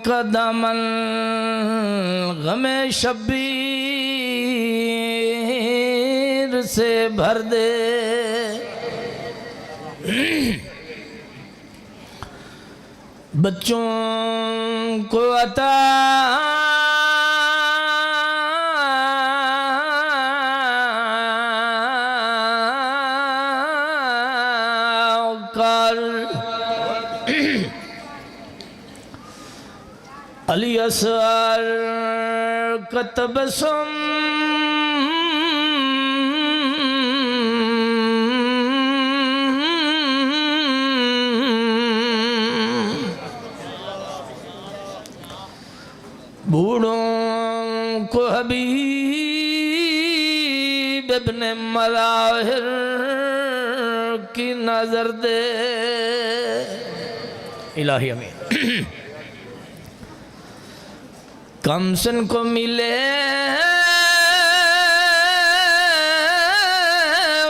कदमल गमे शब्बीर से भर दे। बच्चों को अता कर अली असर कतबसम बूढ़ों को हबीब इब्ने मलाहिर की नजर दे। इलाही अमीन। कमसन को मिले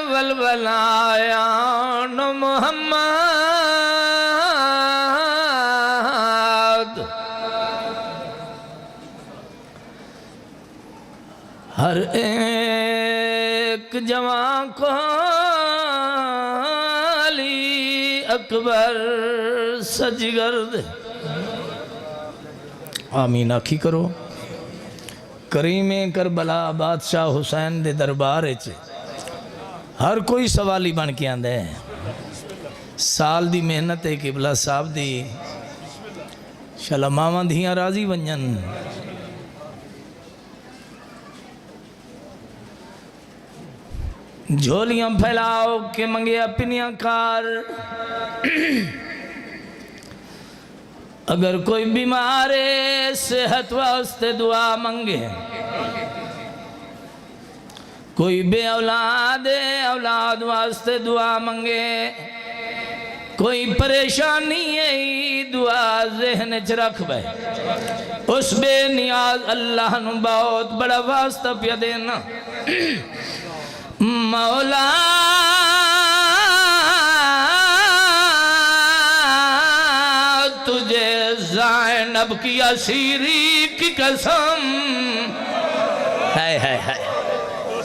वलवलाया न मोहम्मद। हर एक जवां को अली अकबर सजगर्द। आमीन आखी करो। करीमे करबला बादशाह हुसैन दे दरबार च हर कोई सवाली बन के आंदा है। साल दी मेहनत है किबला साहब दी। शलमावां धियां राजी वंजन। झोलियां फैलाओ के मंगे अपनियां कार। अगर कोई बीमार है सेहत वास्ते दुआ मंगे। कोई बे औलाद है औलाद वास्ते दुआ मंगे। कोई परेशानी है दुआ ज़हन च रख बे। उस बेनियाज अल्लाह नु बहुत बड़ा वास्ता पिया देना। मौला तुझे ज़ैनब की असीरी की कसम। है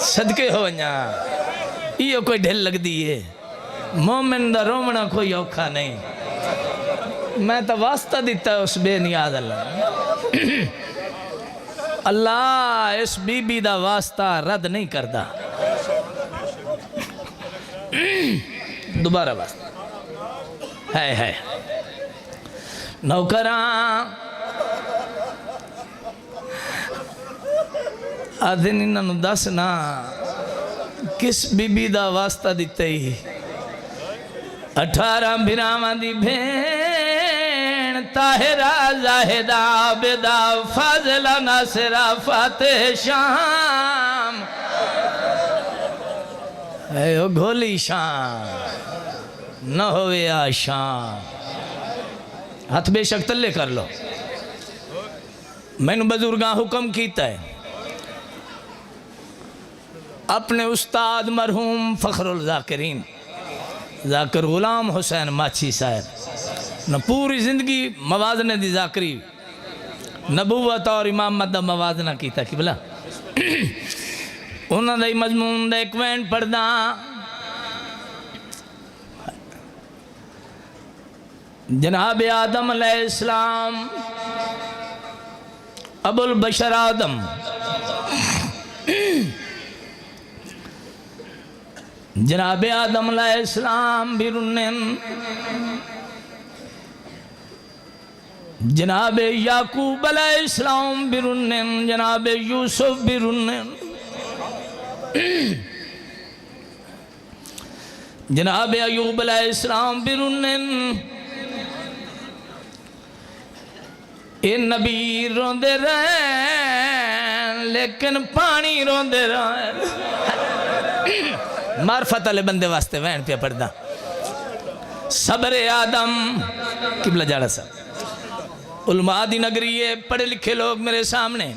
सदके हो वञा। यो कोई ढिल लगदी है। मोमिन दा रोमना कोई औखा नहीं। मैं तो वास्ता दिता उस बेनियाज अल्लाह। अल्लाह इस बीबी दा वास्ता रद्द नहीं करता। दोबारा वास्ता है नौकरा आधे इन्हों दस ना किस बीबी दा वास्ता दिता ही। 18 बिरावां दी भेण ताहिरा जाहिदा बेदा फाज़िला नासिरा फातिह शाम। है ओ घोली शाम न होवे आशाम। हाथ बेशक तले कर लो। मैनू बुजुर्गां हुक्म कीता है अपने उस्ताद मरहूम फखरुल ज़ाकिरीन ज़ाकिर गुलाम हुसैन माछी साहब न पूरी जिंदगी मवाजने दी ज़ाकरी नबूवत और इमामत दा मवाजना कीता कि भला उन्होंने ही मजमून दा एक वैन पढ़दा। जनाब आदम अलैहिस्सलाम अबुल बशर आदम जनाब आदम अलैहिस्सलाम बिरुन्नन जनाब याकूब अलैहिस्सलाम बिरुन्नन जनाब यूसुफ बिरुन्नन जनाब अयूब अलैहिस्सलाम बिरुन्नन। ये नबी रोंदे रहे लेकिन पानी रोंदे रहे। मार्फत वाले बंदे वास्ते वैन पे पढ़दा। सब्र आदम किबला जाड़ा सा उलमा दी नगरी है। पढ़े लिखे लोग मेरे सामने।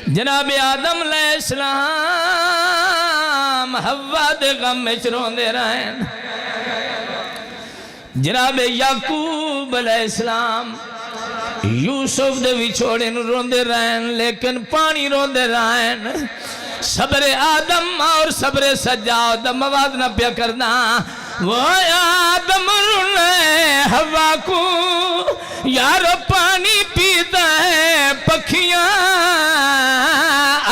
जनाब आदम अलैहिस्सलाम हव्वा दे गम में रोंदे रहे। जनाब याकूब अलैहिस्सलाम यूसुफ दे विछोड़े नूं रोंदे रहन लेकिन पानी रोंदे रहन। सब्रे आदम और सब्रे सज्जाद मवाद न प्या करना। वो आदम रुने हवा को यारो पानी पीता है पखियां।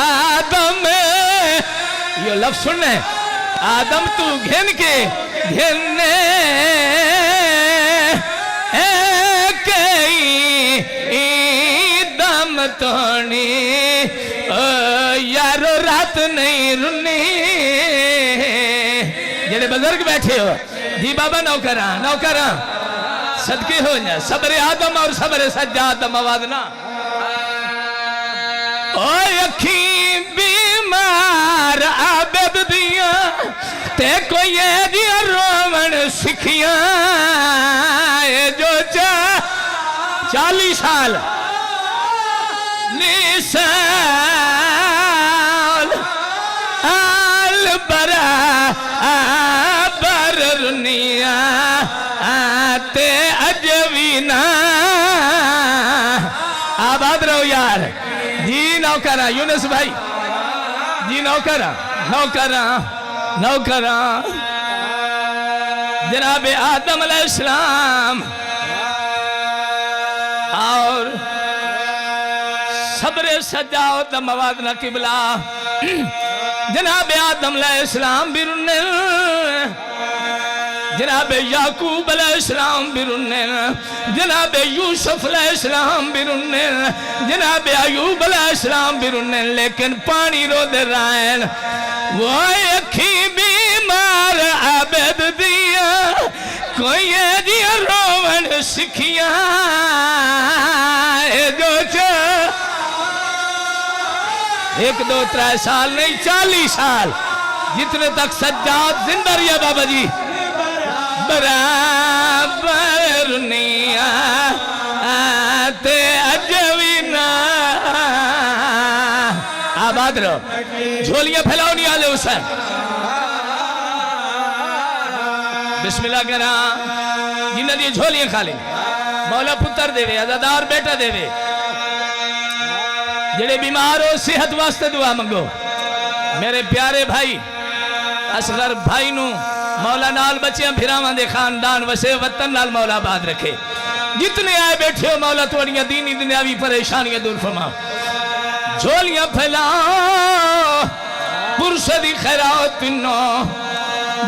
आदम ये लफ्ज सुनने आदम तू घिन के घिरने दम तोनी यारो रात नहीं रुनी। जेड़े बुजुर्ग बैठे हो जी बाबा नौकरा नौकरा सदके हो जाए सब्रे आदम और सब्रे सज्जाद मवादना। ओ अखी बीमार आबद दिया ते कोई दिया रोवन सिखिया। जो 40 साल निसाल आल बरा बर रुनिया ते अजवी ना। आबाद रहो यार जी। नौकरा यूनुस भाई जी नौकरा नौकरा नौकरा जनाब आदम अलैहिस्सलाम और सब्रे सजाओ मवाद न किबला। जनाब आदम अलैहिस्सलाम भी रुन्ने जनाब याकूब अलैहिस्सलाम भी रुन्ने जनाब यूसुफ अलैहिस्सलाम भी रुन्ने जनाब अयूब अलैहिस्सलाम भी रुन्ने लेकिन पानी रो दे रहन। वो अखी बीमार आबद दिया कोई दिया रोवन सिखिया। जो 1 2 3 साल नहीं 40 साल जितने तक सज्जाद जिंदा रहा बाबा जी बराबर निया ते अजवी ना। आबाद रहो झोलियां फैलाओ नहीं आले हुसैन। बिस्मिल्लाह करा जिन्हें दी झोलियां खाली मौला पुत्र देवे अजादार बेटा देवे। जेड़े बीमार हो सेहत वास्ते दुआ मंगो। मेरे प्यारे भाई असगर भाई नू मौला नाल बच्चियां फिरावां दे खानदान वसे वतन नाल मौला आबाद रखे। जितने आए बैठे हो मौला थोड़ियां दीनी दुनियावी परेशानियां दूर फरमा। झोलियां फैलाओ पुरसदी खैरात पिनो।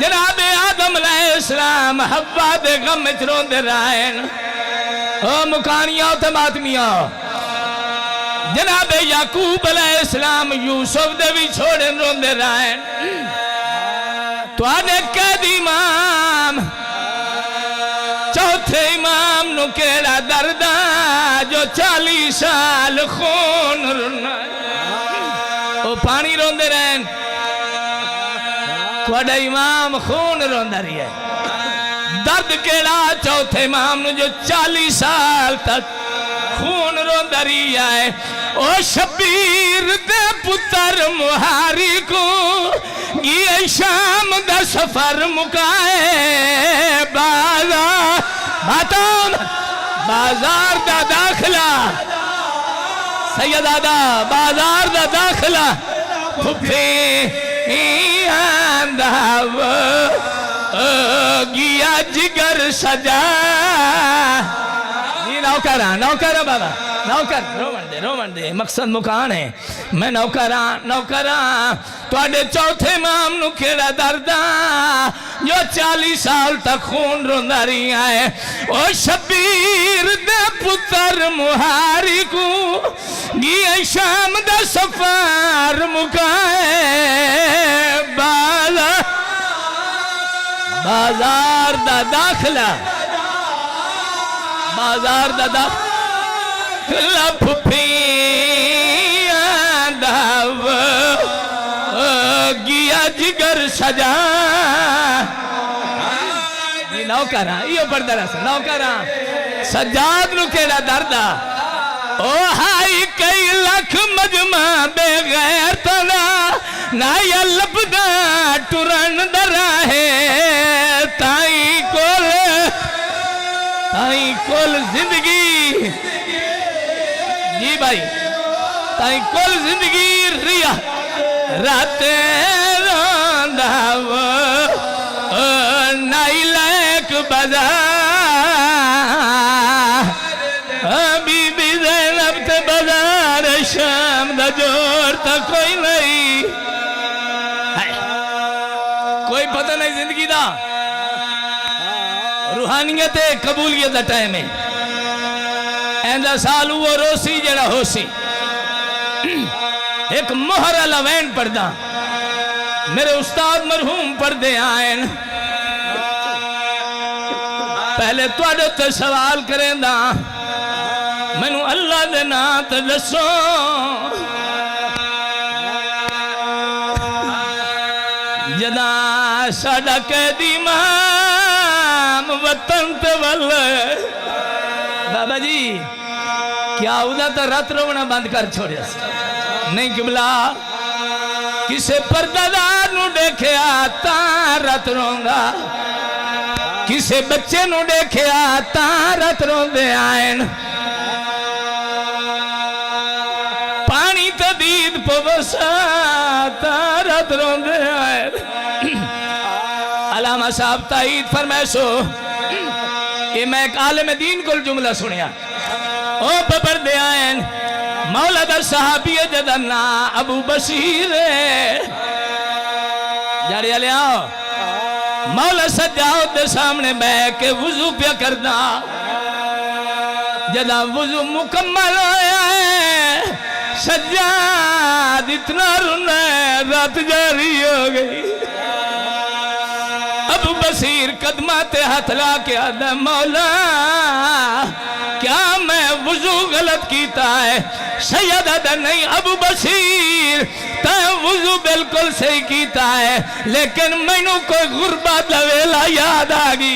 जनाब आदम अलैहिस्सलाम हव्वा दे गम च रोंदे रहन। ओ मुकानिया ते मातमिया जनाब याकूब अलैहिस्सलाम यूसुफ दे भी छोड़े रोंदे रहन। तुहाडे कैद इमाम चौथे इमाम नु केड़ा दर्द जो 40 साल खून रुना। ओ पानी रोंदे रहन। तुहाडा इमाम खून रोंदा रही है। दर्द केड़ा चौथे इमाम नु जो 40 साल तक खून रोंदा रही है। ओ शबीर दे पुत्र मुहारी को ये शाम दा सफर मुकाए। बाजार दा दाखला सैयदादा बाजार दा दाखला फुफे गिया जिगर सजा। जी नौकरा नौकरा बाबा नौकर रोमन दे मकसद मुकान है। मैं नौकरा नौकरा तुहाडे चौथे इमाम नु केड़ा दर्दा जो 40 साल तक खून रोंदा रही है। ओ शबीर दे पुत्र मुहारी को गिया शाम दा सफर मुकाए। बाजार दा दाखला बाजार दा दाखला फुफी गिया जिगर सजा। नौकरा यो पढ़ता रहा नौकरा सजाद नु केड़ा दर्दा। ओ हाई कई लख मजमा बेगैर तना ना या लबदा टुरन दरा है। ताई कोल जिंदगी जी भाई ताई कुल जिंदगी रिया राते रोंदा वो नाई लायक बाजार बीबी ज़ैनब ते बाजार शाम दा जोर तो कोई नहीं कोई पता नहीं जिंदगी दा रूहानियत कबूलियत का टाइम है ऐंदा साल वो रोसी जड़ा होसी एक मोहर वाला वैन पढ़दा मेरे उस्ताद मरहूम पढ़दे आए पहले तुहाडे ते सवाल करेंदा मैनू अल्लाह दे नाम ते दसो जदा साडा कैदी इमाम वतन ते वल बाबा जी क्या उदा तो रात रोवना बंद कर छोड़िया नहीं किबला किसे पर्दादार नू देखिया ता रात रोंदा किसे बच्चे नू देखिया ता रात रोंदे आएन पानी तो दीद पवसा ता रात रोंदे आएन अलामा साहब ताईद फरमैसो ये मैं एक आलिम दीन को जुमला सुनिया ओ बबर दे आयन मौला दा सहाबी जदा ना अबू बशीर जाड़िया ले आओ मौला सज्जाद दे सामने बैठ के वुजू पे करदा जदा वुजू मुकम्मल होया है सज्जाद इतना रोना रात जारी हो गई अबू बशीर कदमा ते हाथ ला के आदा मौला क्या मैं वुजू गलत कीता है सैयद आदा नहीं अबू बशीर ते वुजू बिल्कुल सही कीता है लेकिन मैनू कोई गुरबत दा वेला याद आ गई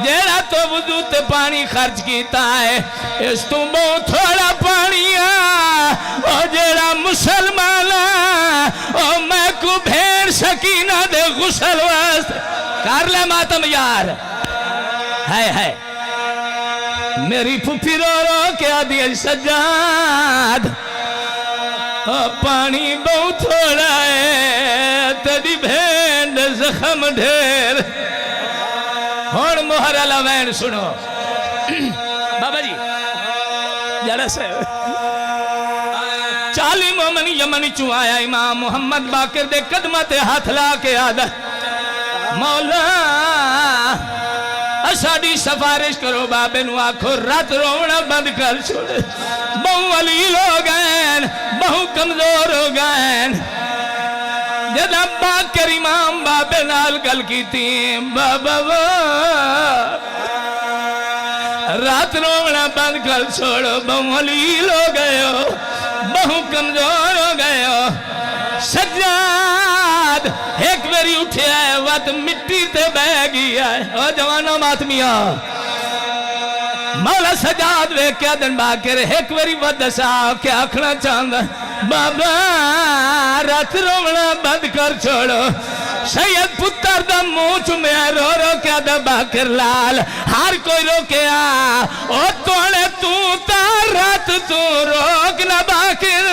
जेड़ा तो वुजू ते पानी खर्च कीता है इस तू बहुत थोड़ा पानी आ ओ जेड़ा मुसलमान ओ मैं को भेड़ सकीना दे गुसल वास्ते कर ले मातम यार है मेरी फुफी रो रो के आदि सज्जाद ओ पानी बहुत थोड़ा है तेरी भेड़ जख्म ढेर हुण मोहर वाला वैन सुनो बाबा जी जरा से 40 मोमन यमन चू आया इमाम मोहम्मद बाकिर दे कदमा ते हाथ ला के आदा मौला साड़ी सिफारिश करो बाबे नु आखो रात रोना बंद कर छोड़ बहु अली लोग हैं बहु कमजोर हो गए जदा बाकर इमाम बाबे नाल गल की थी बाबा रात रोना बंद कर छोड़ो बहु अली हो गए हो बहु कमजोर हो गए हो सज्जाद एक बारी उठिया है वत मिट्टी ते बह गई है ओ जवानो मातमिया मौला सज्जाद वे क्या दिन बाकर एक बारी वत दसा क्या आखना चाहता बाबा रात रोवना बंद कर छोड़ो सैयद पुत्र दा मुंह चुमिया रो रो क्या दा बाकर लाल हर कोई रोके आ ओ तोड़े तू ता रात तू रोक ना बाकर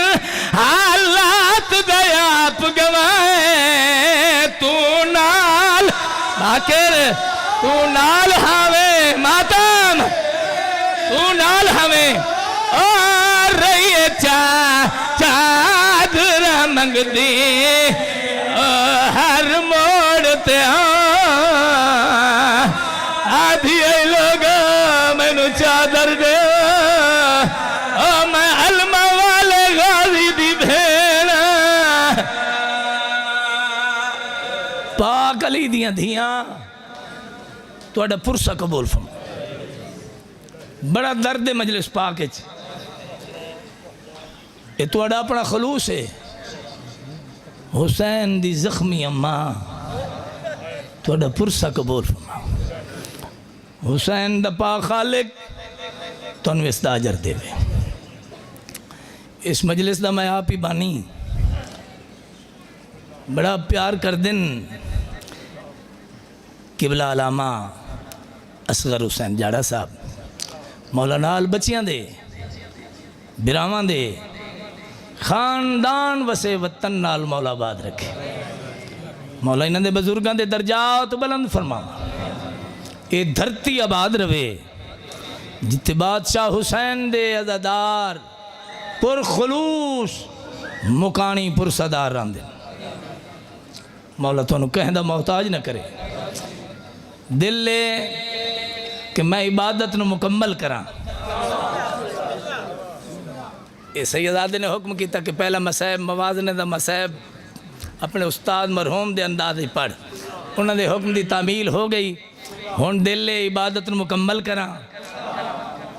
हालात दया आप गवाए तू नाल बाकर तू नाल हावे मातम तू नाल हावे ओ रही चादरा मंग दी हर मोड़ ते आधी लोग मैनू चादर दे ओ मैं अलमा वाले गाजी दी भेड़ पाक अली दियां धियां तुहाडा पुरसा कबूल फरमा बड़ा दर्द है मजलिस पाक ये तुहाडा अपना खलूस है हुसैन दी जख्मी अम्मा तुहाडा पुरसा कबूल फरमा हुसैन दा पाक खालिक तुहानू इसदा अजर देवे इस मजलिस दा मैं आप ही बानी बड़ा प्यार कर दिन किबला अलामा असगर हुसैन जाड़ा साहब मौलाना अल बच्चियां दे बिरावां दे खानदान वसे वतन नाल मौला आबाद रखे। मौला इन्हां दे बजुर्गां दे दर्जात बुलंद फरमावा। ये धरती आबाद रवे जिथे बादशाह हुसैन दे अज़ादार पुरखलूस मुकानी पुरसदार रहंदे। मौला तुहानू कहें दा मोहताज न करे। दिल ले कि मैं इबादत नू मुकम्मल करा। ये सैयदादे ने हुक्म किया कि पहला मसैब मवाजने दा मसैब अपने उस्ताद मरहूम दे अंदाज पढ़। उन्होंने हुक्म की तामील हो गई। हुण दिल ले इबादत नू मुकम्मल करा।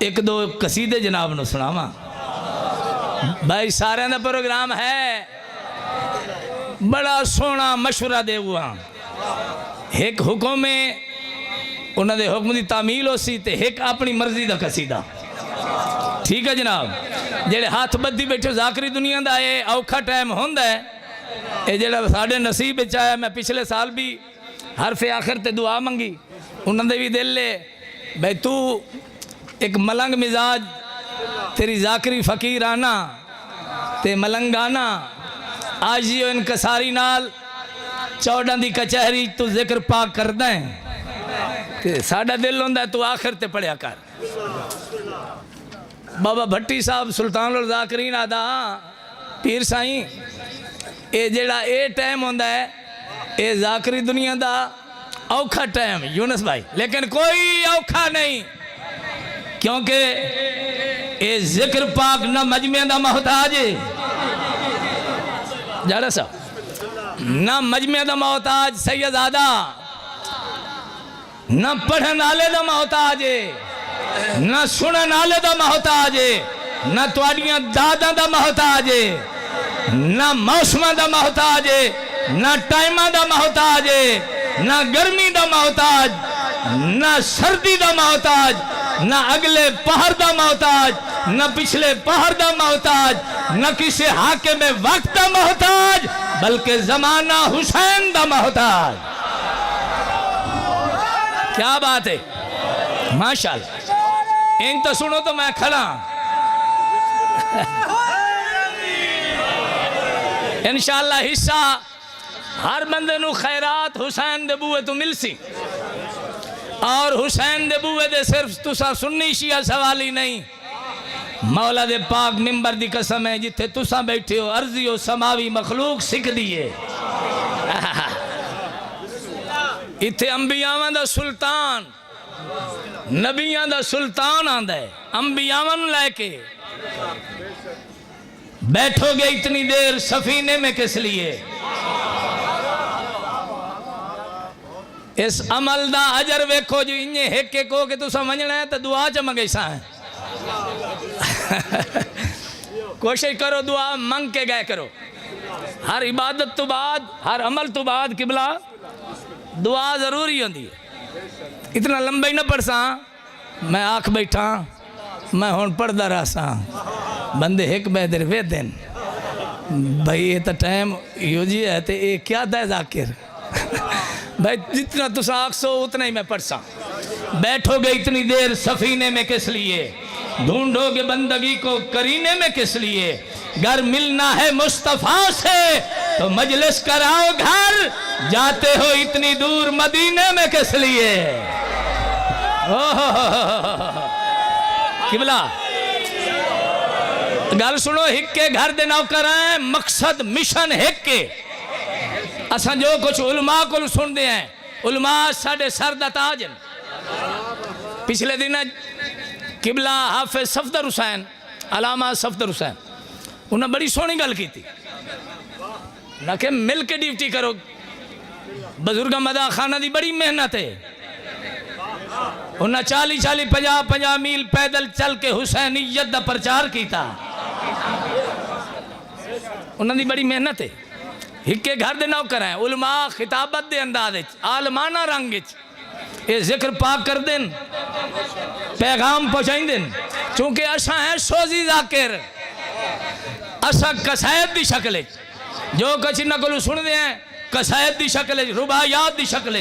एक दो कसीदे जनाब नू सुनावा। भाई सारे दा प्रोग्राम है बड़ा सोहना मशवरा दे हुआ। एक हुक्म में उन्होंने हुक्म की तामील हो सी ते एक अपनी मर्जी का कसीदा। ठीक है जनाब। जेड़े हाथ बद्धी बैठे जाकरी दुनिया का ये औखा टाइम होंदा है। ये जेड़ा साढ़े नसीब आया। मैं पिछले साल भी हरफे आखिर ते दुआ मंगी। उन्होंने भी दिल ले भाई तू एक मलंग मिजाज तेरी जाकरी फकीर आना ते मलंगाना आज जियो इनकसारी नाल 14 दी कचहरी तू जिक्र पाक करदा है ते साडा दिल होंदा तू आखिर ते पढ़िया कर। बाबा भट्टी साहब सुल्तानुल ज़ाकिरीन आदा पीर साईं ये जेड़ा ये टाइम होंदा है ये ज़ाकरी दुनिया दा औखा टाइम यूनस भाई। लेकिन कोई औखा नहीं क्योंकि ये जिक्र पाक न मजमे दा मोहताज है जाड़ा साहब न मजमे दा मोहताज सैयदादा न पढ़न आले दा मोहताज है न सुनन आले दा मोहताज है न तुहाडियां दादा दा मोहताज है न मौसम दा मोहताज है न टाइमा दा मोहताज है न गर्मी दा मोहताज न सर्दी दा मोहताज न अगले पहर दा मोहताज न पिछले पहर दा मोहताज न किसी हाके में वक्त दा मोहताज बल्कि जमाना हुसैन दा मोहताज। क्या बात है माशाल्लाह। इन तो सुनो तो मैं खड़ा इंशाअल्लाह हिस्सा हर बंदे नू खैरात हुसैन दे बूए तो मिलसी। और हुसैन दे बूए दे सिर्फ तुसा सुन्नी शिया सवाली नहीं मौला दे पाक मिंबर दी कसम है जिथे तुसा बैठे हो अर्जी हो समावी मखलूक सिख दिए। इथे अंबियावां दा सुल्तान नबियां दा सुल्तान आंदा है। अंबियावां नू लेके बैठोगे इतनी देर सफीने में किस लिए? इस अमल दा अजर वेखो जो इन्हें हेक के को कि तू समझना है तो दुआ च मंगेसा है। कोशिश करो दुआ मंग के गए करो। हर इबादत तो बाद हर अमल तो बाद किबला दुआ जरूरी होती है। इतना लंबा ही ना पढ़सा मैं आख बैठा मैं हुण पढ़दा रहा बंदे एक बेदर वे दिन भाई ये तो टाइम यो जी है तो ये क्या दा जाकिर भाई जितना तुसा आखसो उतना ही मैं पढ़सा। बैठोगे इतनी देर सफीने में किस लिए? ढूंढोगे बंदगी को करीने में किस लिए? घर मिलना है मुस्तफा से तो मजलिस कराओ घर, जाते हो इतनी दूर मदीने में किस लिए? किबला गल सुनो हिक्के घर दे नौकर हैं मकसद मिशन हिक्के। असा जो कुछ उलमा को सुनते हैं उलमा साढ़े सर दा ताज हैं। पिछले दिन किबला हाफिज सफदर हुसैन अलामा सफदर हुसैन उन्हें बड़ी सोहनी गल की थी ना कि मिल के ड्यूटी करो। बजुर्ग मदा खाना दी बड़ी मेहनत है। उन्हें 40-50 मील पैदल चल के हुसैनीयत दा प्रचार किया। उन्होंने बड़ी मेहनत है। हिक्के घर दे नौकर हैं उलमा खिताबत दे अंदाज आलमाना रंग ये जिक्र पाक कर देन पैगाम पहुँचाई देन। चूंकि असा है सोजी जाकिर असा कसायत की शक्ल जो कुछ इन्हों को सुनते हैं कसायत की शक्ल रुबायात की शक्ल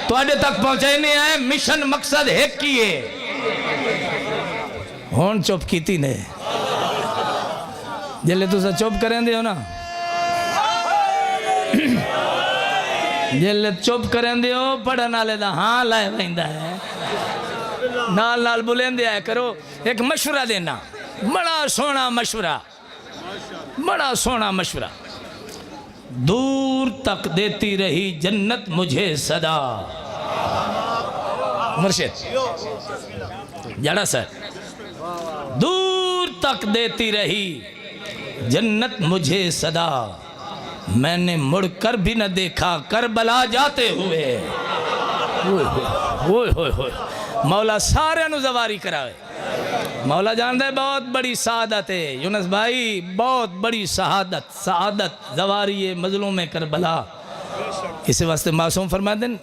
तुहाडे तक पहुँचाने हैं। मिशन मकसद एक ही है। हुण चुप कीती ने जिले तुसा चुप करें दे हो ना, जिले चुप करें दे हो पढ़न वाले दा हाँ लाए पैंदा है, नाल नाल बुलेंदे आया करो। एक मशवरा देना, बड़ा सोहना मशवरा, बड़ा सोहना मशवरा। दूर तक देती रही जन्नत मुझे सदा, मुर्शिद जड़ा सर, दूर तक देती रही जन्नत मुझे सदा, मैंने मुड़कर भी न देखा करबला जाते हुए। ओए होए होए, मौला सारे नु ज़वारी करावे। मौला जानता है बहुत बड़ी शहादत है यूनुस भाई, बहुत बड़ी शहादत, शहादत ज़वारी है मजलूम करबला। इस वास्ते मासूम फरमा देन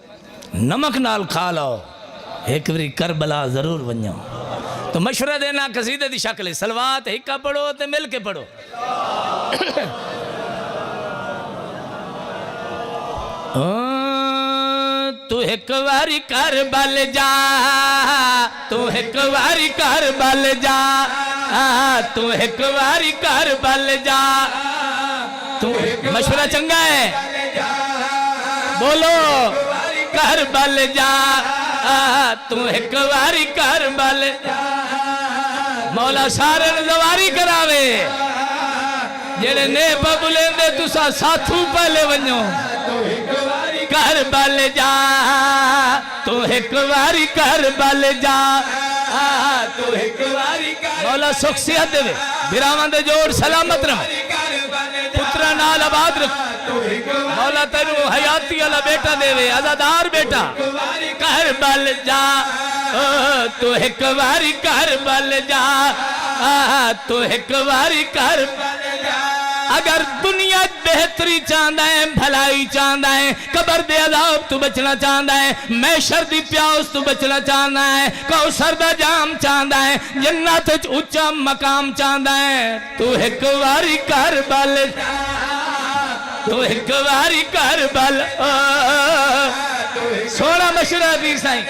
नमक नाल खा लो, एक बारी करबला जरूर वञो। तो मशवरा देना कसीदे की शक्ल है, सलवात हिक्का पढ़ो तो मिल के पढ़ो। तू एक बारी करबल जा, तू एक बारी करबल जा, तू एक बारी करबल जा। तू मशवरा चंगा है, बोलो करबल जा, तू एक बारी करबल जा। मौला सारे ज़वारी करावे, जेड़े ने बबुलेंदे तुसा साथू पहले वञो। करबल जा, तू एक बारी करबल जा, तू एक बारी। मौला सुख सेहत देवे, बिरावां दे जोड़ सलामत रहे, पुत्रा नाल आबाद रख। मौला तेनू हयाती वाला बेटा देवे, आजादार बेटा। करबल जा, तू एक बारी करबल जा, तू एक बारी करबल जा। अगर दुनिया बेहतरी चाहता है, भलाई चाहता है, कबर दे अज़ाब तू बचना चाहता है, मैशर दी प्यास तू बचना चाहता है, कौसर दा जाम चाहता है, जन्नत च उच्चा मकाम चाहता है, तू एक बारी करबल, तू एक बारी करबल। सोना मशवरा दी साईं,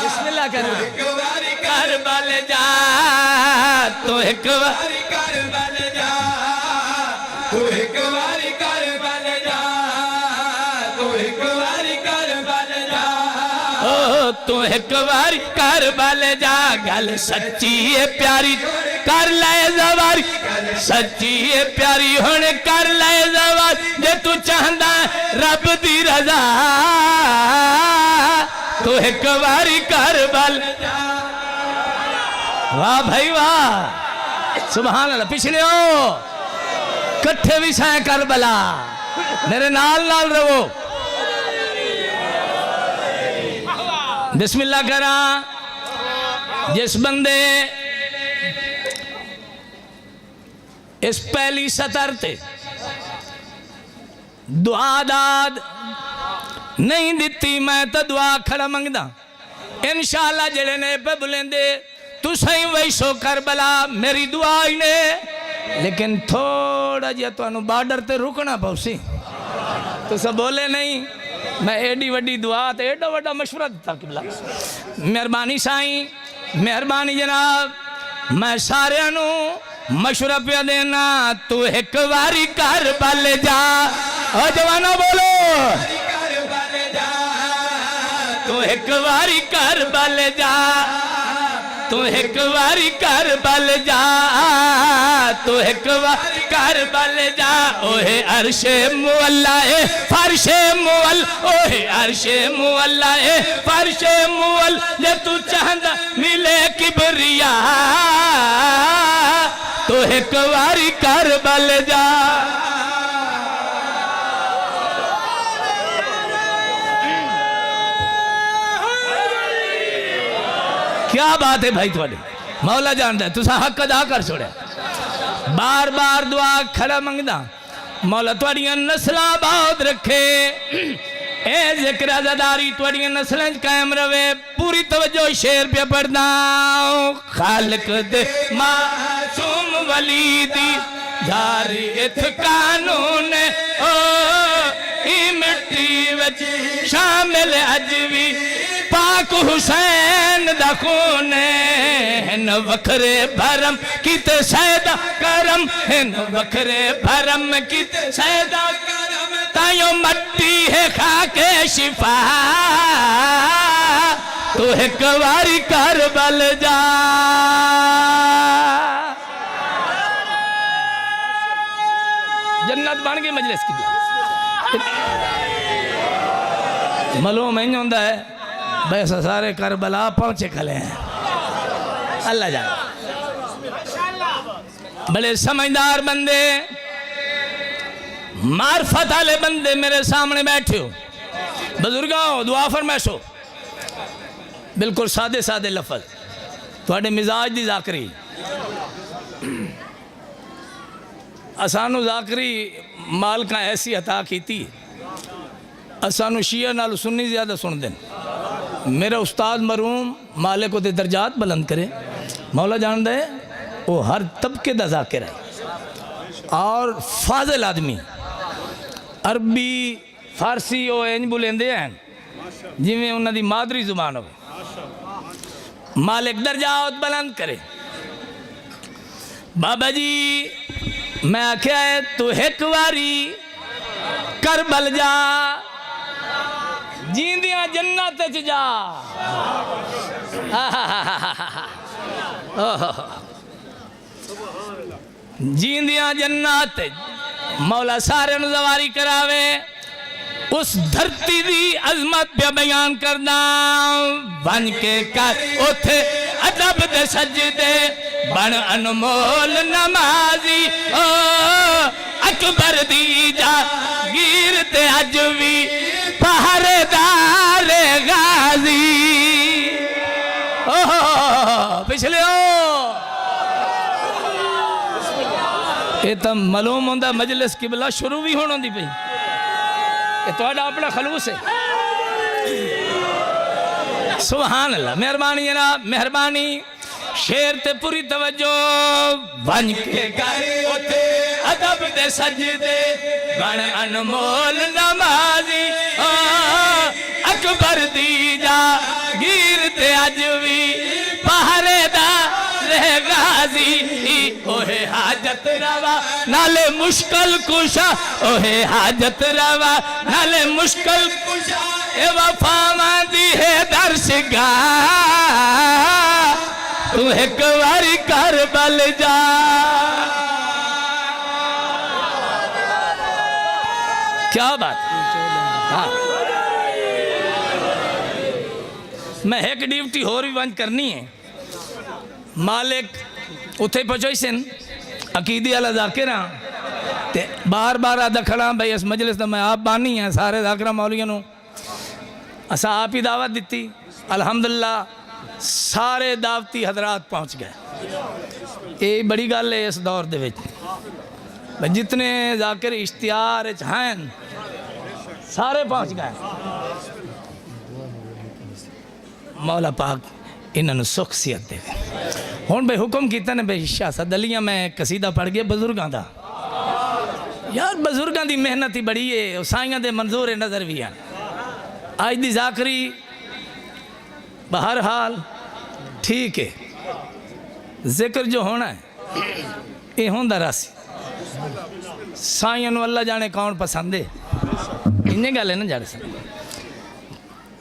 बिस्मिल्लाह करो। करबल जा, तू एक बारी करबल जा, तू एक बारी करबल जा, तू एक बारी करबल जा। ओ तू एक बारी करबल जा। गल सच्ची है प्यारी कर ले ज़वारी, सच्ची है प्यारी हुण कर ले ज़वारी। जे तू चाहता रब दी रज़ा, तू एक बारी करबल जा। वाह भाई वाह, सुभान अल्लाह। पिछले हो कट्ठे भी सह करबला, मेरे नाल नाल रहो। बिस्मिल्लाह करा। जिस बंदे इस पहली सतर ते दुआ दाद नहीं दिती, मैं तो दुआ खड़ा मंगदा। इंशाअल्लाह जेड़े ने पे बुलेंदे तू सही वैसो करबला मेरी दुआ ही ने, लेकिन थोड़ा जिहा तुहानू बार्डर ते रुकना पौसी। तो सब बोले नहीं, मैं एडी वड्डी दुआ ते एडा वड्डा मशवरा दिता किबला। मेहरबानी साईं, मेहरबानी जनाब। मैं सारियां नू मशवरा पिया देना, तू एक बारी करबल जा। ओ जवानो बोलो, तू एक बारी करबल जा, तू एक बारी करबल जा, तू एक बारी करबल जा। ओहे अर्शे मुअल्ला ए फर्शे मुअल, ओहे अर्शे मुअल्ला ए फर्शे मुअल। जे तू चाहता मिले किबरिया, तू एक बारी करबल जा। क्या बात है भाई, थोड़े मौला जानता है तुसा हक अदा कर छोड़े। बार बार दुआ खड़ा मंगदा, मौला थोड़ियां नस्लां आबाद रखे, ए जिक्र अज़ादारी थोड़ियां नस्लां कायम रवे। पूरी तवज्जो शेर पे पढ़दा। खालिक दे मासूम वली दी जारी इथ कानून, ओ ई मिट्टी विच शामिल अज भी पाक हुसैन दा खून हिन वखरे भरम किते सैदा करम हिन वखरे भरम किते सैदा करम तायो मट्टी है खाके शिफा तू एक बारी करबल जा जन्नत बन गई मजलिस की मालूम नहीं होता है बस सारे करबला पहुंचे खले हैं अल्लाह जाने बड़े समझदार बंदे मार्फत वाले बंदे मेरे सामने बैठे हो बुजुर्गों दुआ फरमाइशो बिल्कुल सादे सादे लफज थोड़े मिजाज दी जाकरी असानू जाकरी मालका ऐसी अता की असानू शिया नाल सुन्नी ज़्यादा सुन दें मेरा उस्ताद मरूम माले को दे दर्जात बुलंद करे मौला जान दे वो हर तबके दा जाकिर है और फाजिल आदमी अरबी फारसी वो इंज बुलेंदे हैं जिमें उन्हों की मादरी जुबान हो मालिक दर्जात बुलंद करे बाबा जी मैं आख्या है तू एक बारी करबल जा जींदियां जन्नत च जा जींदियां जन्नत मौला सारे नज़वारी करावे उस धरती दी अजमत पे बयान करना बन के कर उथे अदब दे सजदे बन अनमोल नमाजी ओ अकबर दी जागीर ते अज भी पहरेदार गाजी ओ पिछले ओ ये तो मालूम होंदा मजलिस किबला शुरू भी होने दी पई ये तो अपना खलूस है सुभान अल्लाह मेहरबानी है ना मेहरबानी शेर ते पूरी तवज्जो बन के करे उथे अदब दे सजदे बन अनमोल नमाजी अकबर दी जागीर ते अज भी पहरेदार गाजी ओहे हाजत रवा नाले मुश्किल कुशा ओहे हाजत रवा नाले मुश्किल कुशा ए वफावां दी है दर्शगा तू एक बारी करबल जा क्या बात हाँ मैं एक ड्यूटी होर भी बंद करनी है मालिक उथे पहुंचे सन अकीदी वाला जाकिर ते बार बार दखड़ा भाई इस मजलिस का मैं आप बानी है सारे जाकिरा मौलिया असा आप ही दावत दी अल्हम्दुलिल्लाह सारे दावती हजरात पहुंच गए ये बड़ी गल है इस दौर दे विच जितने जाकिर इश्तिहार हैं सारे पहुंच गए मौला पाक इन्होंने सुख सियत दे हूँ भाई हुक्म किया ने भाई शाह सदलियाँ मैं कसीदा पढ़ गया बजुर्गों का यार बजुर्गों की मेहनत ही बड़ी है साइयां दे मंजूर नज़र भी हैं अज की जाकरी बहरहाल ठीक है जिक्र जो होना है ये होंदा रासी साइयां अल्लाह जाने कौन पसंद है इन्हें गल है ना जड़ सकते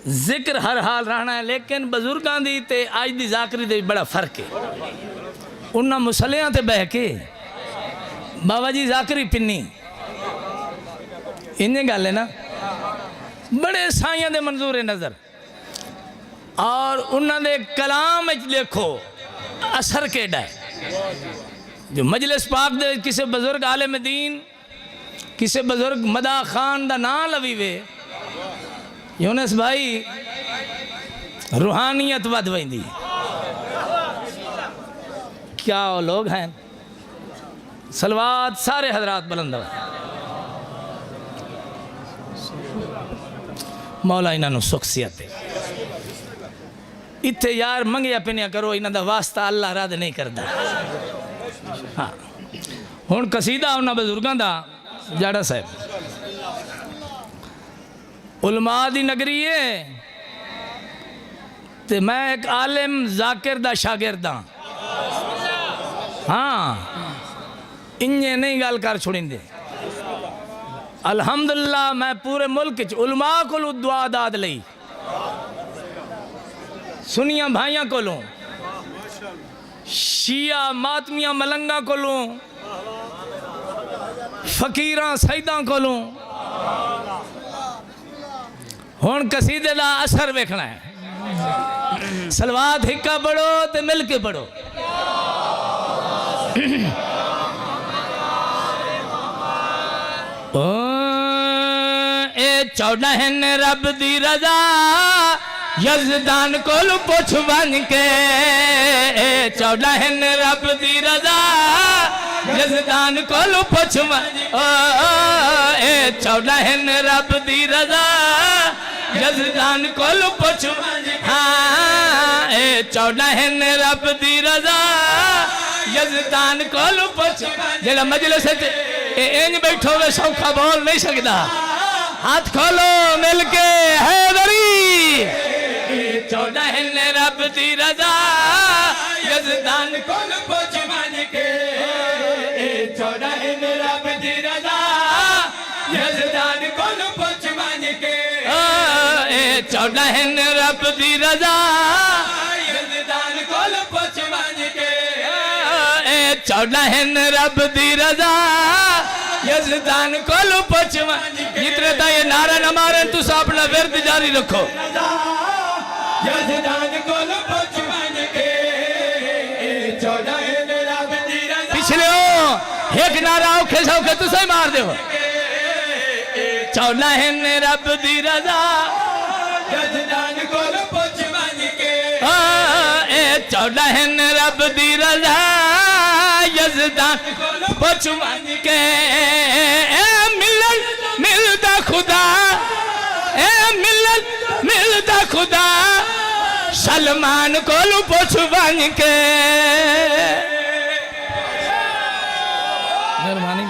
जिक्र हर हाल रहना है लेकिन बजुर्गों की ते अज की जाकरी दे बड़ा फर्क है उन्होंने मुसलियां ते बह के बाबा जी जाकरी पिन्नी इन्हें गल है ना बड़े साइयां दे मंजूर नज़र और उन्होंने कलाम देखो असर केड़ा है जो मजलिस पाक दे किसी बुजुर्ग आलिम दीन किसी बुजुर्ग मदा खान का नाम लवी वे यूनुस भाई रूहानियत वध वही क्या वो लोग हैं सलवात सारे हजरात बुलंद मौला इन्हों सुख सियत इत्थे यार मंगिया पिनिया करो इन्हों का वास्ता अल्लाह रद्द नहीं करता हाँ हुण कसीदा उन्होंने बजुर्गों का जाड़ा साहब उलमा दी नगरी है ते मैं एक आलिम जाकिर दा शागिर्द हाँ हाँ इन्हें नहीं गल कर छोड़ेंगे। अल्हम्दुलिल्लाह मैं पूरे मुल्क च उलमा को दुआ दाद लई सुनिया भाइयों को शिया मातमिया मलंगा को फकीर सईदा को हुण कसीदे का असर वेखना है। सलवात हिक्का पढ़ो तो मिल के पढ़ो। ओ ए 14 रब दी रजा यजदान कोल पुछ बन के 14 रब दी रजा यजदान कोल पुछ ओ ए 14 रब दी रजा यजदान कोल पुछ हाँ ए 14 रब दी रजा यजदान कोल पुछ। जेड़ा मजलिस इंज बैठो वे सौखा बोल नहीं सकता। हाथ खोलो मिलके हैदरी 14 रब दी रजा यजदान कोल पुछ मन के 14 रब दी रजा यजदान कोल पुछ मन के 14 रब दी रजा यजदान कोल पुछ मन के 14 रब दी रजा यजदान कोल पुछ मन के। जितने तक ये नारा न मारे तुस अपना विरद जारी रखो। यजदान कोल पुछ मन के 14 रब दी रजा पिछले हो एक नारा औखे सौखे तुसे मार दो 14 रब दी रजा यजदान कोल पुछ मन के 14 रब दी रजा यजदान कोल पुछ मन के। मिलदा खुदा मिलदा खुदा सलमान कोल पुछ बन के। मेहरबानी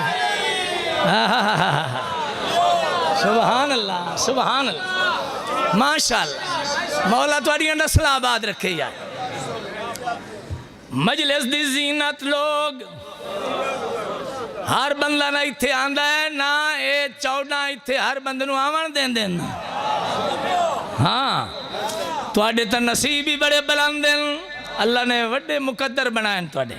सुभान अल्लाह सुभान अल्लाह माशाअल्लाह। मौला तुहाडियां नस्लां आबाद रखे यार। मजलिस दी जीनत लोग हर बंदा ना इत्थे आंदा है ना ये 14 इत्थे हर बंदे नूं आवन देंदे न। हाँ तुहाडे तां नसीब ही बड़े बुलंद हैं। अल्लाह ने वड्डे मुकद्दर बनाए तुहाडे।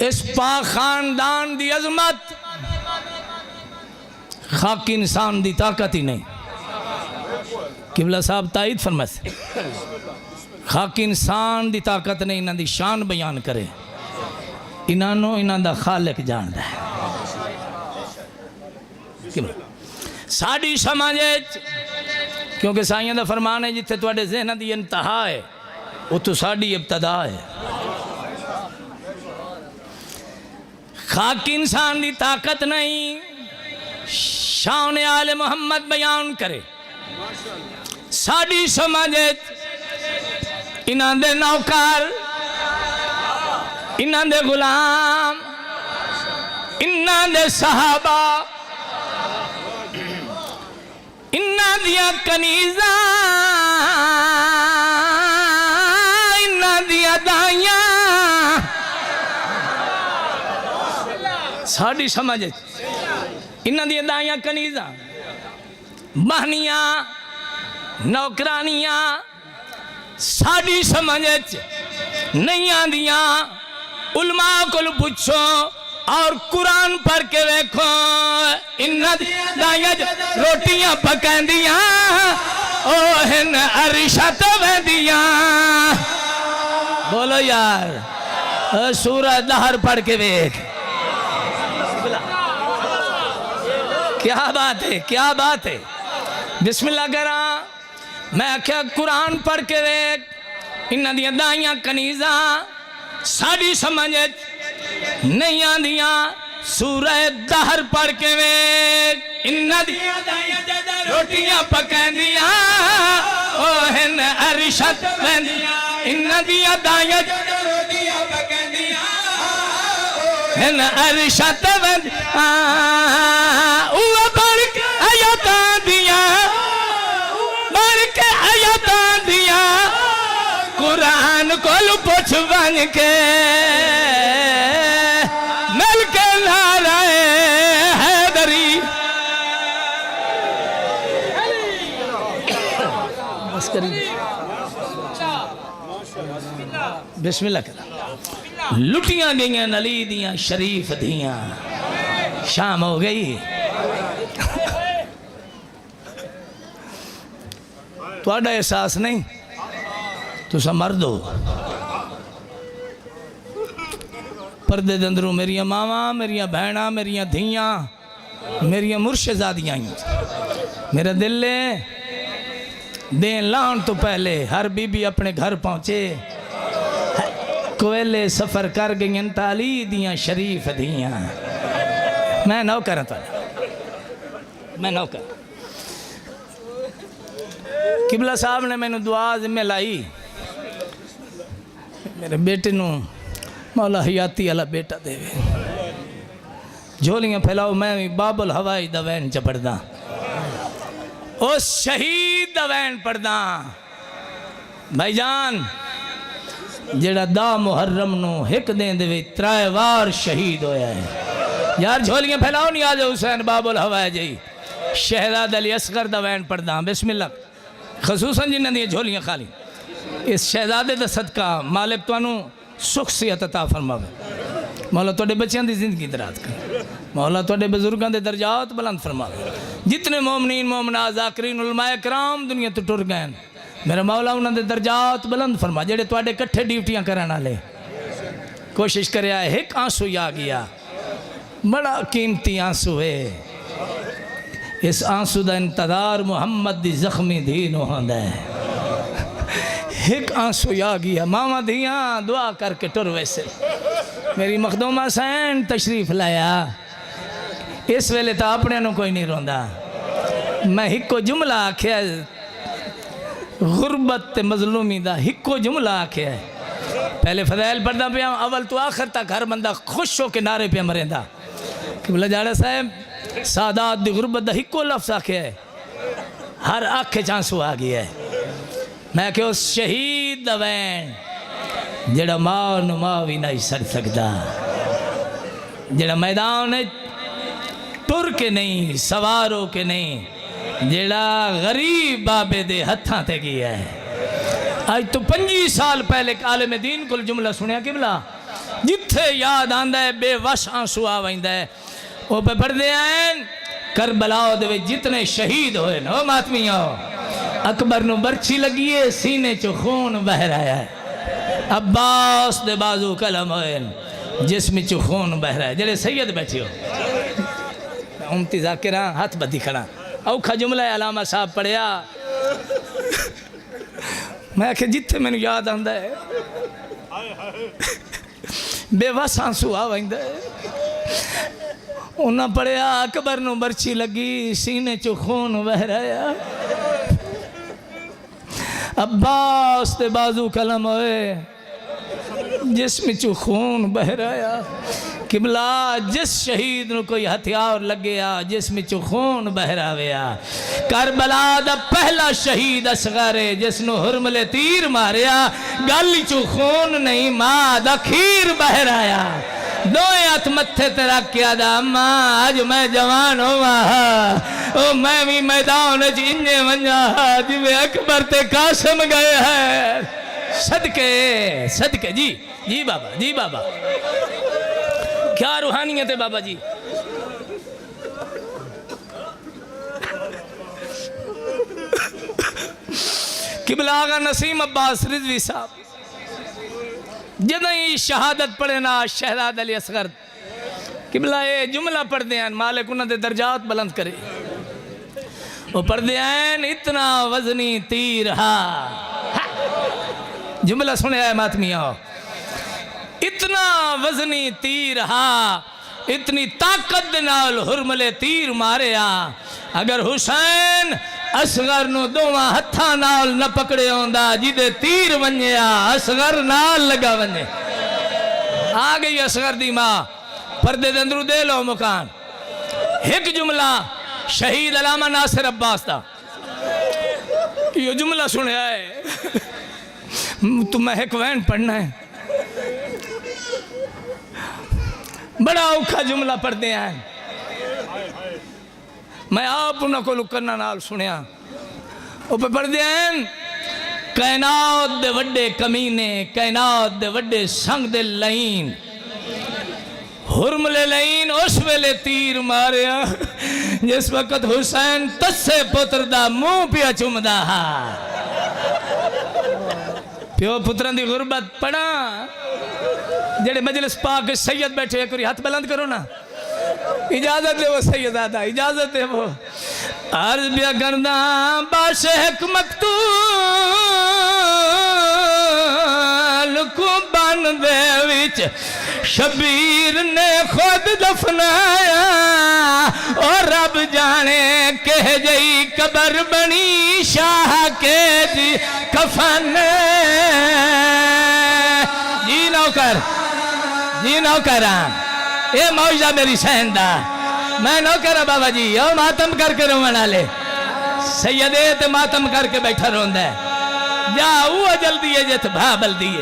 इस पाक खानदान दी अजमत खाकी इंसान दी ताकत ही नहीं। किबला साहब ताईद फरमाते खाकी इंसान दी ताकत नहीं इन्हां दी शान बयान करे। इन्हों इन्हों दा खालिक जानदा है। साड़ी समझ क्योंकि साइयां दा फरमान है जिथे तुहाडे ज़हन दी इंतहा है उत्थों साड़ी इब्तदा है। खाकी इंसान दी ताकत नहीं शान आले मोहम्मद बयान करे। साड़ी समझ इन्हां दे नौकर इन्हां दे गुलाम इन्हां दे सहाबा इन्हां दियां कनीज़ां इन्हां दियां दाइयां साड़ी समझ इन्हां दियां दाइयां कनीज़ां बहनियां नौकरानियां साड़ी समझ नहीं आंदियां। उलमा को पूछो और कुरान पढ़ के देखो इन्हां दाइयां रोटियां पकांदियां ओ हिन अरिशत वेंदियां। बोलो यार सूरह दहर पढ़ के देख। क्या बात है क्या बात है। बिस्मिल्लाह करा मैं आख्या कुरान पढ़ के देख इन्हां दियां दाइयां कनीज़ां साड़ी समझ नहीं आंदियां। सूरह दहर पढ़ के वेख इन्हां दियां दाइयां रोटियां पकांदियां ओ हिन अरिशत वेंदियां। इन्हां दियां दाइयां रोटियां पकांदियां हिन अरिशत वेंदियां। ओ बढ़ के आयतां दियां बढ़ के आयतां दियां को पुछ बन के मिल के नाराए हैदरी बस करिए बिस्मिल्लाह कर लुटियां गईयां नली दियां शरीफ दियां शाम हो गई तुहाडा एहसास नहीं तुसा मर्द हो पर्दे दे अंदरों मेरिया मावां मेरिया भैणां मेरिया धियां मेरिया मुर्शदादियां मेरा दिल है देन लाउन तो पहले हर बीबी अपने घर पहुंचे कोयले सफर कर गई ताली दियां शरीफ दियां मैं नौकर मैं नौकर किबला साहब ने मैंने दुआ जिम्मे लाई मेरे बेटे नू मौला हयाती वाला बेटा देवे झोलियां फैलाओ मैं भी बाबुल हवाई दा वैन च पढ़दा उस शहीद दा वैन पढ़दा भाईजान जेड़ा दा मुहर्रम नू हिक दिन दे विच 3 वार शहीद होया है यार झोलियां फैलाओ नहीं आ जाओ हुसैन बाबुल हवाई जी शहजाद अली असगर दा वैन पढ़दा बिस्मिल्लाह खसूसन जिन्हां दी झोलियां खाली इस शहजादे दा सदका मालिक तुहानू सुख सेहत अता फरमावे मौला तुहाडे बच्चों की जिंदगी दराज करे मौला तुहाडे बुजुर्गों के दर्जात बुलंद फरमावे जितने मोमनीन मोमनात ज़ाकिरीन उलमाए कराम दुनिया तो टुर गए मेरा मौला उन्होंने दर्जात बुलंद फरमा जेडे तुहाडे कट्ठे ड्यूटियां करने वाले कोशिश करे एक आंसू आ गया बड़ा कीमती आंसू है इस आंसू का इंतजार मुहम्मद दी जख्मी धी नूं होंदा है एक आंसू आ गया मामा धियां दुआ करके टुर वैसे मेरी मखदूमा सैन तशरीफ लाया इस वेले तो अपने नूं कोई नहीं रोंदा मैं हिको जुमला आख्या गुरबत ते मजलूमी दा हिको जुमला आख्या पहले फज़ैल पढ़दा पिया अवल तो आखिर तक हर बंदा खुश हो के नारे पे मरेंदा किबला जाड़ा साहब सादात दी गुरबत दा हिको लफ्ज़ आख्या हर अख च आंसू आ गया है मैं कि उस शहीद दा वैन जेड़ा मां नूं मां भी नहीं सड़ सकता जेड़ा मैदान टुर के नहीं सवार हो के नहीं जेड़ा गरीब बाबे दे हत्थां ते गया है आज तो 25 साल पहले आलिम दीन को जुमला सुनिया किबला जिथे याद आंदा है बेवश आंसू आ वैंदा है वो पे पढ़दे हैं करबला दे जितने शहीद होए न मातमिया अकबर नूं बरछी लगी है सीने चो खून बह रहा है अब्बास दे बाजू कलम होए जिसम चो खून बह रहा है जेड़े सैयद बैठे हो उमती ज़ाकिरा हाथ बदी खड़ा औखा जुमला अलामा साहब पढ़िया मैं आखे जिथे मैनू याद आंदा है बेवस आंसू आ वैंदा है उन्हें पढ़िया अकबर नूं बरछी लगी सीने चो खून बह रहा अब्बास ते बाजू कलम होए जिसम चो खून बह रहा किबला जिस शहीद नूं कोई हथियार लग्या जिसम चो खून बह रहा करबला दा पहला शहीद असगर है जिसनों हुरमले तीर मारिया गल चो खून नहीं मां दा खीर बह रहा दोए हाथ मत्थे ते रख के आदा अम्मा आज मैं जवान होवा ओ मैं भी मैदान च इंजे वंजा जिवें अकबर ते कासिम गए हैं सदके सदके जी बाबा क्या रूहानियत है बाबा जी किबला आगा नसीम अब्बास रिजवी साहब जद ही शहादत पढ़े ना शहजाद अली असगर किबला ये जुमला पढ़ते हैं मालिक उन्होंने दर्जात बुलंद करे वो पढ़ते हैं इतना वजनी तीर हा जुमला सुने है मातमिया इतना वजनी तीर हा इतनी ताकत नाल हुरमले तीर मारिया अगर हुसैन असगर नूं दोवां हत्थां नाल न पकड़े आंदा जिदे तीर वंजिया असगर नाल लगा वंजे आ गई असगर दी मां पर्दे दे अंदरों दे लो मकान एक जुमला शहीद अलामा नासिर अब्बास दा यो जुमला सुनिया है तो मैं एक वैन पढ़ना है, बड़ा औखा जुमला पढ़ते हैं। मैं आप उन्होंने को करना नाल सुनिया वो पे पढ़ते हैं, कैनात दे वड्डे कमीने, कैनात दे वड्डे संग दे लाइन, हुरमले लाइन उस वेले तीर मारिया जिस वक्त हुसैन तस्से पुत्र दा मुंह पिया चुमदा हा। प्यो पुत्रां दी गुरबत पढ़ा, जेड़े मजलिस पाक सैयद बैठे एक हाथ बुलंद करो ना, इजाजत दे वो सैयद आदा, इजाजत दे वो। अर्ज बिया करदा बाश मकतूल को बन दे विच शबीर ने खुद दफनाया, और रब जाने कह जई कबर बनी शाह के जी कफन। जी नौकर, जी नौकर, ये मौजा मेरी सहनदा, मैं नौकर बाबा जी। ओ मातम करके रोवन वाले सैयदे ते मातम करके बैठा रोंदा है, जा वो जल्दी है जित भा बल्दी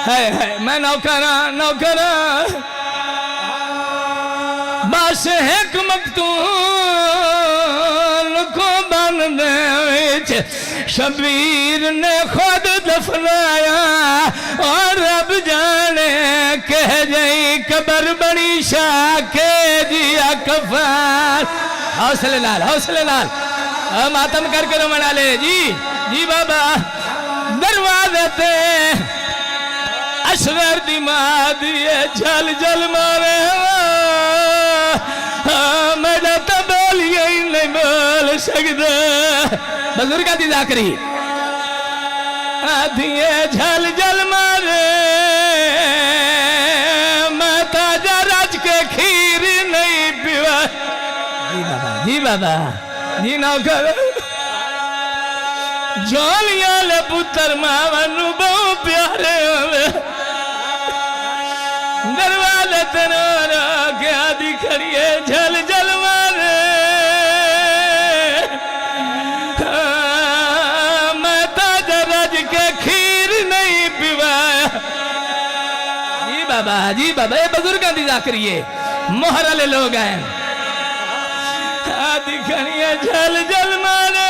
है। मैं नौकरा नौकरा बस एक मकतूल को बन दे शबीर ने खुद दफनाया, और रब जाने कह जाई कबर बनी शाह के जिया कफार। हौसले नाल, हौसले नाल, मातम करके रो मना ले जी। जी बाबा दरवाजे ते असगर दी मां दिए जल जल मारे, मेरा तो बोलिए ही नहीं बोल सकता। बुजुर्ग दी जाकरी दिए झल जल मारे, मैं ताजा रज के खीर नहीं पीवा। जी बाबा, जी बाबा, जी नौकर जोलियां ले पुत्र मावनू बहु प्यारे होवे, दरवाजे तेरा के आदि खड़िए झल जल मारे, मैं ताजा रज के खीर नहीं पिवाया। जी बाबा, जी बाबा, ये बुजुर्गों की जाकरी है, मोहर वाले लोग हैं। आदि खड़िए झल जल मारे,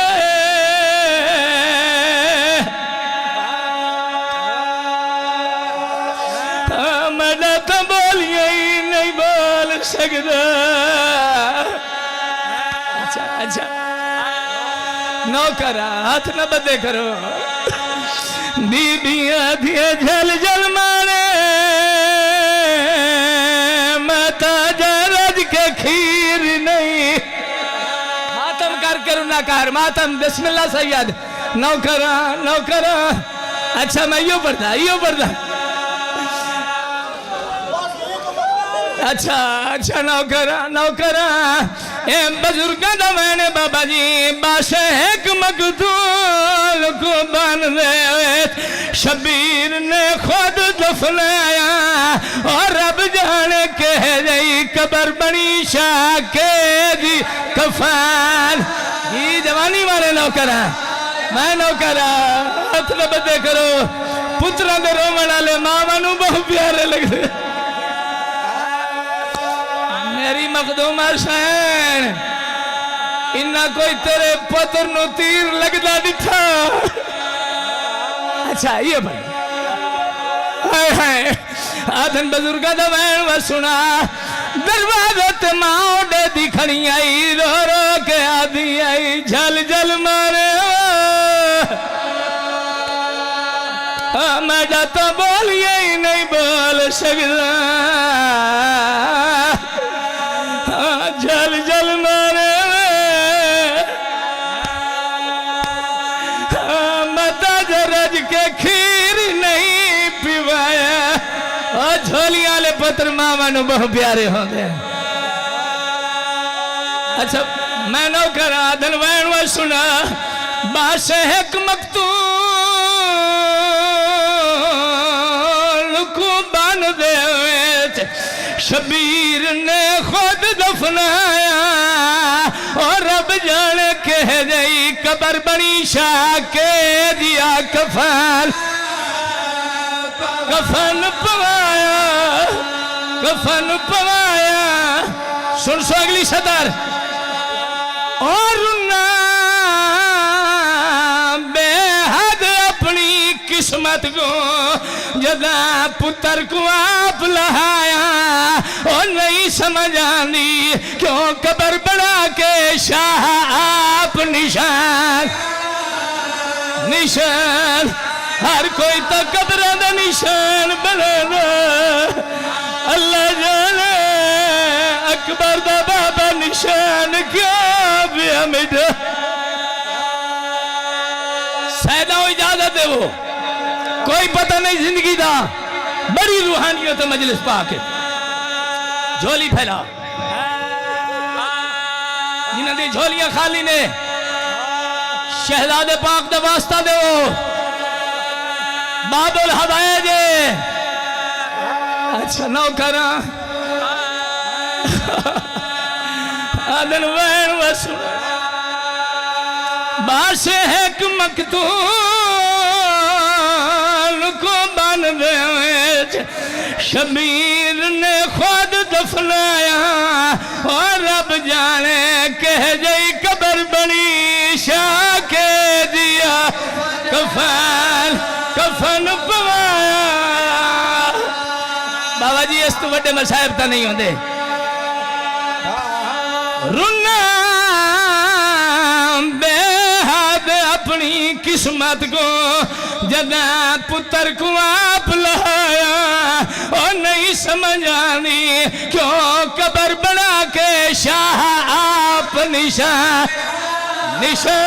तो बोलिए ही नहीं बोल सकता। अच्छा अच्छा नौकरा हाथ न बदे करो, बीबियां दिए झल जल मारे, माता रज के खीर नहीं। मातम कर करो ना कर मातम, बिस्मिल्लाह सैयद। नौकरा नौकरा, अच्छा मैं यो पढ़ता, यो पढ़ता। अच्छा अच्छा नौकरा नौकरा, ए बुजुर्गों का मैंने बाबा जी बाश एक मकतूल को बन दे शबीर ने खुद दफनाया, और रब जाने कह गई कबर बनी शाह के जी कफान। जी जवानी वाले नौकरा, मैं नौकरा हाथ न बदे करो, पुत्रों के रोमन वाले मावा नू बहुत प्यारे लगते। मेरी मखदूम हुसैन इन्ना कोई तेरे पुत्र नु तीर लगदा दिखा। अच्छा ये भाई हाय हाय आधन बुजुर्गा दा वैन व सुना, दरवाजे ते मां ओडे दी खड़ी आई, रो रो के आधी आई झल झल मारे, मैं तो बोलिए ही नहीं बोल सकता। झल झल मारे माता रज के खीर नहीं पिवाया, और झोलियां वाले पुत्र मामा नु बहुत प्यारे होते। अच्छा मैं नौकर आदन वैन व सुना, बाश एक मकतूल को बन दे शबीर ने खुद दफनाया, और रब जाने कह गई कबर बनी शाह के दिया कफन कफन पवाया कफन पवाया। सुन सो अगली सदर और बेहद अपनी किस्मत को जदा पुत्र को आप लहाया और नहीं समझ आनी क्यों कबर बना के शाह आप निशान निशान हर कोई तो कब्र का निशान बना अल्लाह जाने अकबर दा बाबा निशान क्या पिया मिटा। सैदा इजाजत दे वो कोई पता नहीं जिंदगी दा बड़ी रूहानियत मजलिस पाके झोली फैला जिन्होंने झोलियां खाली ने शहजादे पाक दा वास्ता दो बाबुल हवाए अच्छा नौकरा आदन वैन वसु बासे है मकतूल को बन दे शबीर ने खुद दफनाया और रब जाने कह गई कबर बनी शाह के दिया कफन कफन पवाया। बाबा जी इस तो बड़े मसायब तो नहीं होंगे रुना बेहद अपनी किस्मत को जदा पुत्र को आप लहाया और नहीं समझ आनी क्यों कबर बना के शाह आप निशान निशान।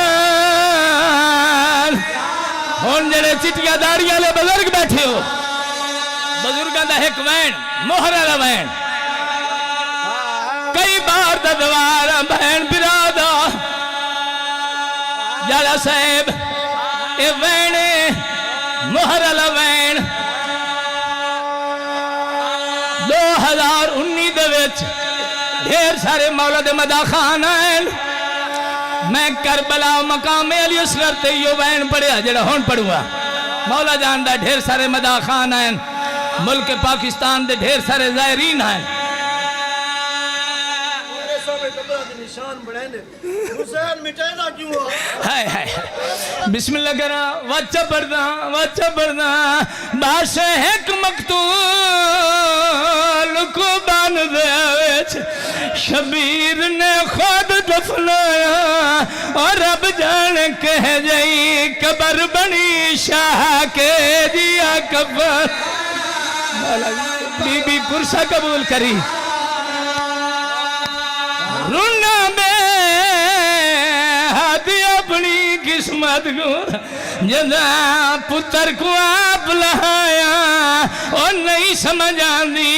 हुण जेड़े चिटिया दाड़ियां वाले बुजुर्ग बैठे हो बुजुर्गों का एक वैन मोहर वाला वैन कई बार दरबार बहन बिरादा जाला साहेब ये वैन मोहर वाला वैन 2019 दे विच ढेर सारे मौला दे मदा खान आए मैं करबला मकाम अली असगर ते यो वैन पढ़िया जेड़ा हुण पढ़ूंगा मौला जानदा ढेर सारे मदा खान आए मुल्क पाकिस्तान दे ढेर सारे ज़ायरीन आए बिस्मिल्लाह करा वच्चा पढ़ना बादशाह एक मकतूल को बान दे शबीर ने खुद दफनाया और रब जान कह गई कबर बनी शाह के दिया कबर। बीबी पुरसा कबूल करी रुना में हाथी अपनी किस्मत को जदा पुत्र को आप लहाया और नहीं समझ आती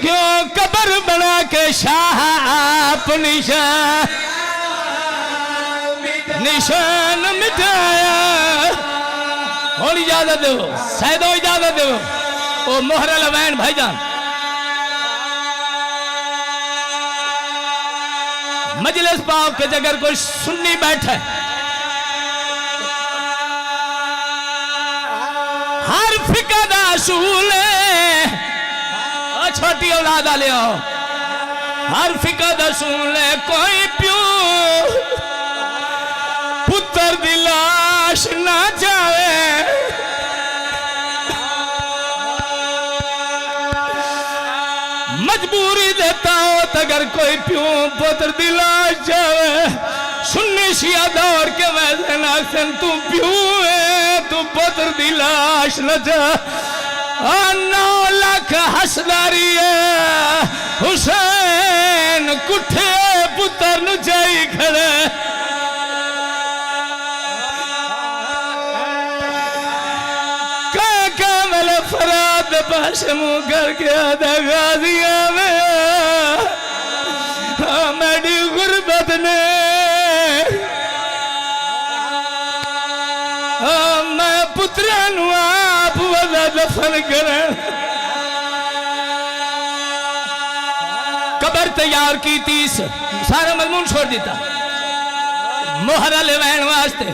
क्यों कबर बना के शाह आप निशान निशान मिटाया। और इजाजत दो सैदो इजाजत दो ओ मोहर लवैन भाईजान मजलिस पाक के अगर कोई सुन्नी बैठे हर फिका दा असूल छोटी औलाद वाले हो हर फिका दा असूल कोई प्यो पुत्र दी लाश ना जावे मजबूरी देता हो अगर कोई प्यो पुत्र दी लाश जावे सुन्नी शिया दौड़ के वैसे नासन तू प्यो है तू पुत्र दी लाश न जा 9 लाख हसदारी है हुसैन कुठे पुत्र न जाई खड़े फराद पास मुँह करके आधा गाजिया में मेरी गुर्बत ने मैं पुत्रा आप वजह दफन कर कबर तैयार की 30 सारा मजमून छोड़ देता मोहरा ले वैन वास्ते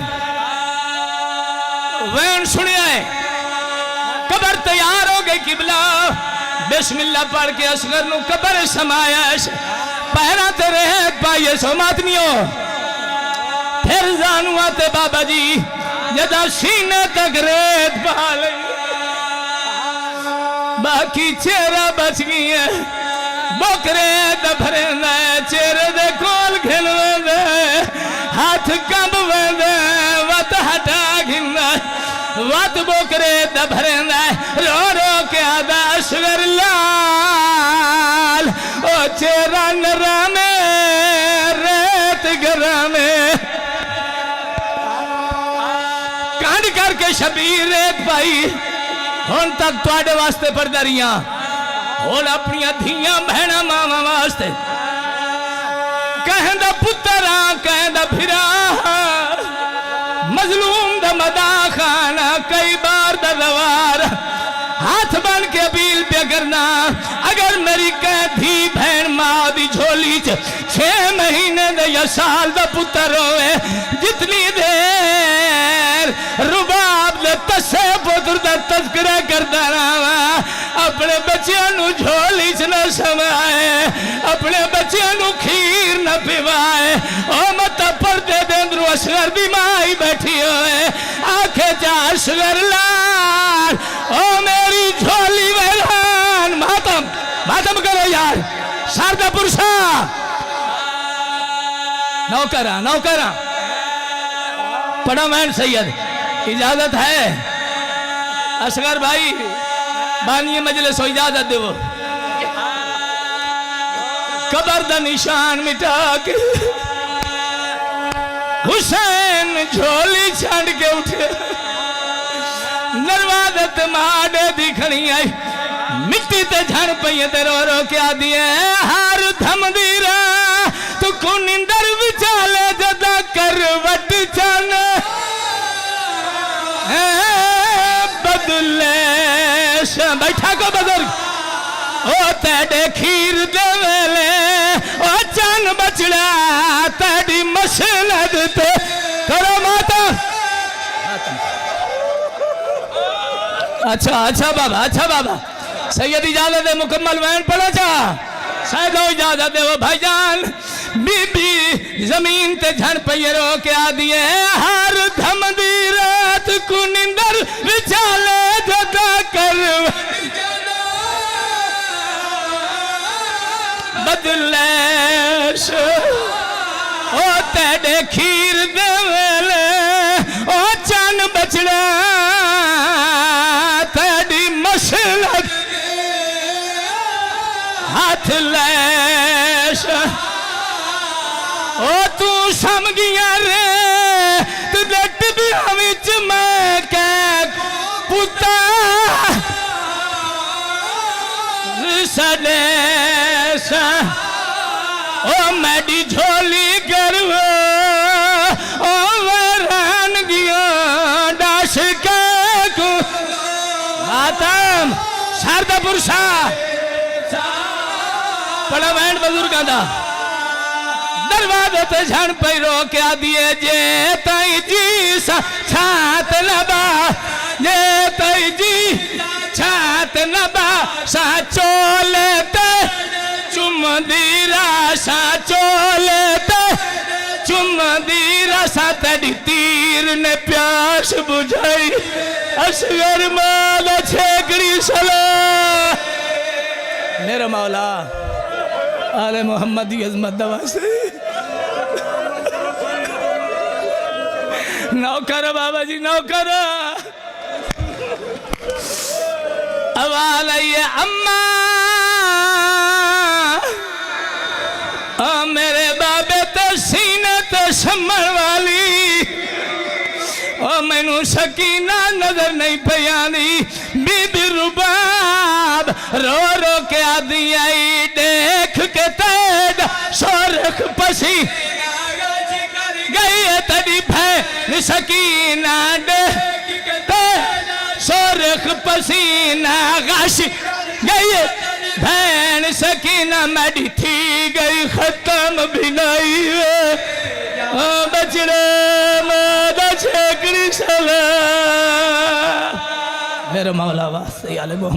वैन सुनिया है कबर तैयार हो गई किबला बिस्मिल्लाह पढ़ के असगर नु कबर समाया पैरा ते रेत पाइए सो मातमियो फिर जानुआ ते बाबा जी जदा सीने तक रेत पा ली बाकी चेहरा बच गई है बोकरे दफरे चेहरे दे कोल खिलवे हाथ कंब वेंदे वत हटा घिंदा वत बोकरे दफरे रो रो के आदा असगर लाल ओ चेहरा नरा में रेत गरा में कांड करके शबीर रेत पाई हुण तक तुहाडे वास्ते परदरियां हुण अपनियां धीयां बहना मावा वास्ते कहंदा पुत्रा कहंदा फिरा मजलूम दा मदा खाना कई बार दा दवार हाथ बन के अपील पे करना अगर मेरी कह धी बहन मां दी झोली च 6 महीने दे या साल दा पुत्र होवे जितनी देर रुबाब दे तसे पुत्र दा तज़किरा करदा रहा अपने बच्चों नु झोली च न समाए अपने बच्चों नु खीर न पिवाए ओ मत पर्दे दे अंदर असगर दी माई बैठी होए आखे जा असगर लाल ओ मेरी झोली वैरान मातम मातम करो यार शारदा पुरुषा नौकरा नौकरा पढ़ा मैन सैयद इजाजत है असगर भाई बानी मजलिस हो इजाजत देवो कबर दा निशान मिटा के हुसैन झोली छड़ के उठे नरवादत माडे दिखनी आई मिट्टी ते झड़ पई ते रो रो के आदी है हार थम दीरा तू कुनिंदर विचाले जदा करवट चन बदले बैठा को बुजुर्ग ओ तेरे खीर दे वेले ओ चन बचड़ा तेरी मसलद ते करो माता अच्छा बाबा सैयद इजाजत है मुकम्मल वैन पढ़ा चा शायद इजाजत दे भाईजान बीबी जमीन ते झड़ पई रो के आदी है हर धम दी रात को निंदर विचाले जदा कर बदलेश ओ तेरे खीर दे वेले ओ चन बचड़ा तेरी मसलत हाथ लैश ओ तू सम गया रे तू लट बिया विच मैं कै पुता सदेश ओ मैडी झोली करव ओ वरान गया डाश के को मातम शारदा पुरुषा बड़ा बैंड बुजुर्गां दा दरवाजे ते झड़ पई रो के आदिए जे तई जी छात लबा जे तई जी छात लबा सा चोले ते चुमदी रासा चोले ते चुमदी रासा तेरी तीर ने प्यास बुझाई असगर माला छेकड़ी सला मेरा मौला आले मोहम्मद की अजमत दवा से नौकर बाबा जी नौकर आवाज आई है अम्मा मेरे बाबे ते सीने ते शमर वाली ओ मैनू सकीना नजर नहीं पई आंदी बीबी रुबाब रो रो के आदी आई देख के तेरा सोरख पसी गई है तेरी भैन सकीना देख सोरख पसीना गाश गई है भैन सकीना मैडी थी गई खत्म बिनाई बचड़े मादा छेकड़ी सला मेरे मौला वास्ते